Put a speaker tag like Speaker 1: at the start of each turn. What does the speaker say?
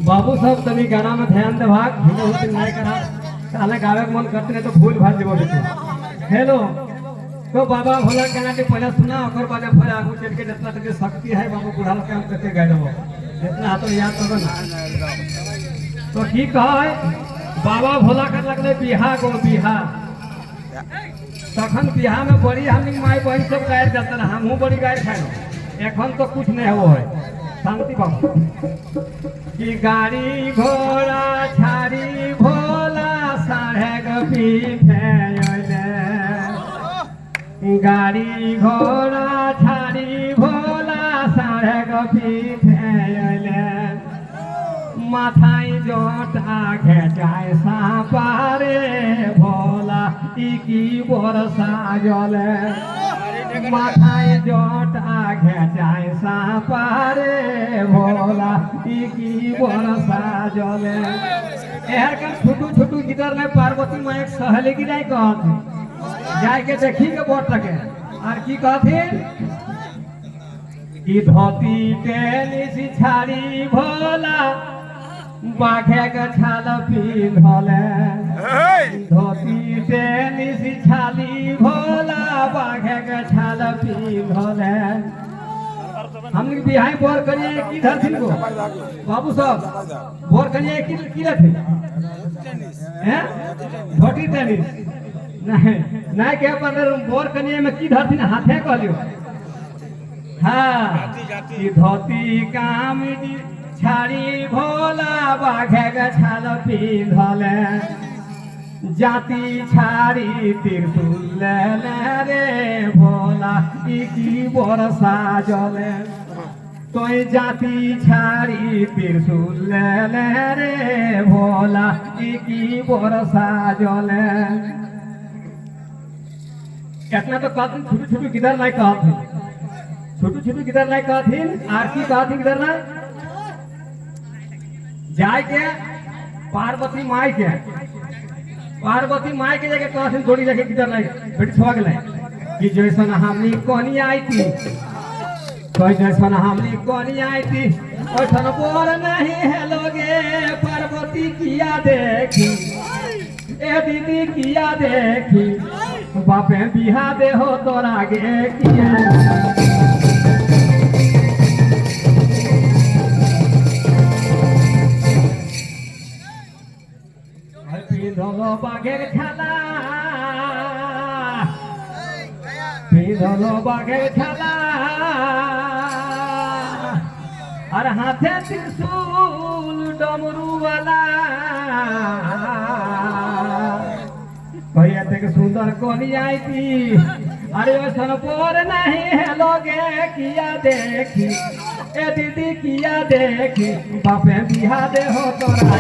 Speaker 1: बाबू सब तनी गाना में ध्यान दे भाग हिलो होते नहीं करा साले गावे के मन करते नहीं तो भूल भाल देबो हेलो तो बाबा भोला गाना के पहले सुना ओकर बाद फिर आगू चल के जितना तक शक्ति है बाबू बुढ़ाल के हम करके गाए देबो जितना तो याद करो ना तो ठीक है बाबा भोला कर लगले बिहा गो बिहा तखन बिहा में बड़ी हमनी माई बहन सब गायर जाते रहे हमहू बड़ी गायर खाए एखन तो कुछ नहीं हो शांति बाबू कि गाड़ी घोड़ा छाड़ी भोला साढ़े गपीठे गाड़ी घोड़ा छाड़ी भोला साढ़े गपीठे माथाई जोट आगे जाए सापारे भोला की बरसा जले माथाई जोट आगे जाए सापारे भोला की बरसा जले एहर का छोटू छोटू गिटार में पार्वती माँ एक सहेली की नहीं कहती जाए के देखी के बोट लगे और की कहती कि धोती टेनिस छाड़ी भोला बाघे के छाल पिंधले धोती टेनिस छाली भोला बाघे के छाल पिंधले हम बिहाई बोर करिए की धरथिन को बाबू साहब बोर करिए की रथे हैं धोती टेनिस नहीं नहीं के पर बोर करिए में की धरथिन हाथे कहलियो हां की धोती काम छाड़ी भोला बाघे गछाल पिंधले जाति छाड़ी त्रिशूल रे भोला की बरसा जले तो जाति छाड़ी त्रिशूल रे भोला की बरसा जले इतना तो कहती छोटू छोटू किधर नहीं कहती छोटू छोटू किधर नहीं कहती आरती कहती किधर ना जाए के पार्वती माई के जाके कहथिन जोड़ी लेके किधर नहीं बेटी छवा गेलै कि जैसन हमनी कोनी आई थी कोई जैसन हमनी कोनी आई थी ओठन बोल नहीं हेलोगे पार्वती किया देखी ए दीदी किया देखी बापे बिहा दे हो तोरा गे किया पिंधलो बाघेर छाला पिंधलो बाघेर छाला और हाथे त्रिशूल डमरू वाला भैया तक सुंदर कोनी आई थी अरे सन पर नहीं हेलोगे किया देखी ए दीदी किया देखी बापे बिहा दे हो तोरा